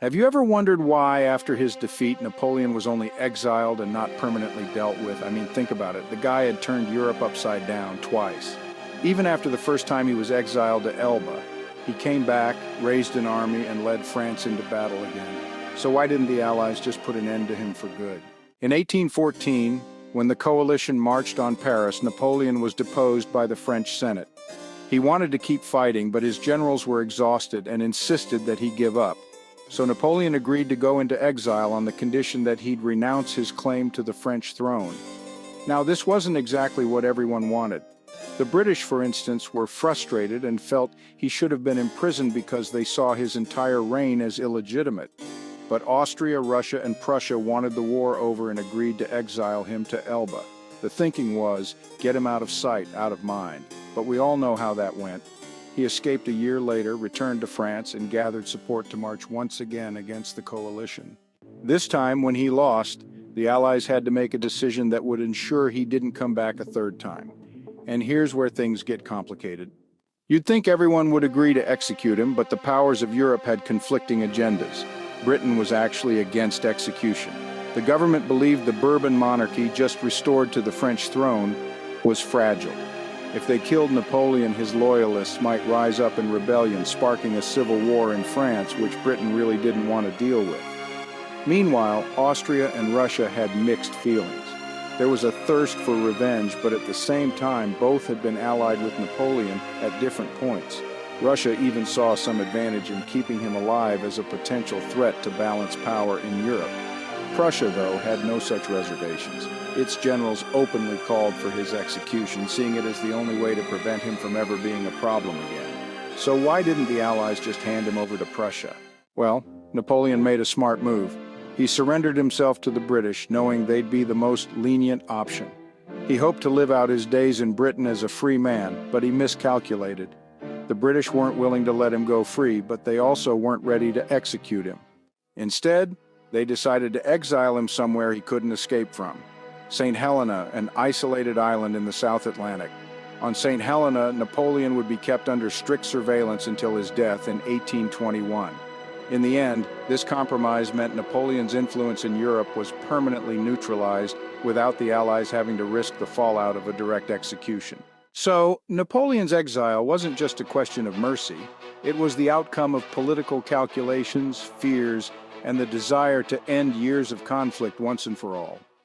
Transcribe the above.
Have you ever wondered why, after his defeat, Napoleon was only exiled and not permanently dealt with? I mean, think about it. The guy had turned Europe upside down twice. Even after the first time he was exiled to Elba, he came back, raised an army, and led France into battle again. So why didn't the Allies just put an end to him for good? In 1814, when the coalition marched on Paris, Napoleon was deposed by the French Senate. He wanted to keep fighting, but his generals were exhausted and insisted that he give up. So Napoleon agreed to go into exile on the condition that he'd renounce his claim to the French throne. Now, this wasn't exactly what everyone wanted. The British, for instance, were frustrated and felt he should have been imprisoned because they saw his entire reign as illegitimate. But Austria, Russia, and Prussia wanted the war over and agreed to exile him to Elba. The thinking was, get him out of sight, out of mind. But we all know how that went. He escaped a year later, returned to France, and gathered support to march once again against the coalition. This time, when he lost, the Allies had to make a decision that would ensure he didn't come back a third time. And here's where things get complicated. You'd think everyone would agree to execute him, but the powers of Europe had conflicting agendas. Britain was actually against execution. The government believed the Bourbon monarchy, just restored to the French throne, was fragile. If they killed Napoleon, his loyalists might rise up in rebellion, sparking a civil war in France, which Britain really didn't want to deal with. Meanwhile, Austria and Russia had mixed feelings. There was a thirst for revenge, but at the same time, both had been allied with Napoleon at different points. Russia even saw some advantage in keeping him alive as a potential threat to balance power in Europe. Prussia, though, had no such reservations. Its generals openly called for his execution, seeing it as the only way to prevent him from ever being a problem again. So why didn't the Allies just hand him over to Prussia? Well, Napoleon made a smart move. He surrendered himself to the British, knowing they'd be the most lenient option. He hoped to live out his days in Britain as a free man, but he miscalculated. The British weren't willing to let him go free, but they also weren't ready to execute him. Instead, they decided to exile him somewhere he couldn't escape from. St. Helena, an isolated island in the South Atlantic. On St. Helena, Napoleon would be kept under strict surveillance until his death in 1821. In the end, this compromise meant Napoleon's influence in Europe was permanently neutralized without the Allies having to risk the fallout of a direct execution. So, Napoleon's exile wasn't just a question of mercy. It was the outcome of political calculations, fears, and the desire to end years of conflict once and for all.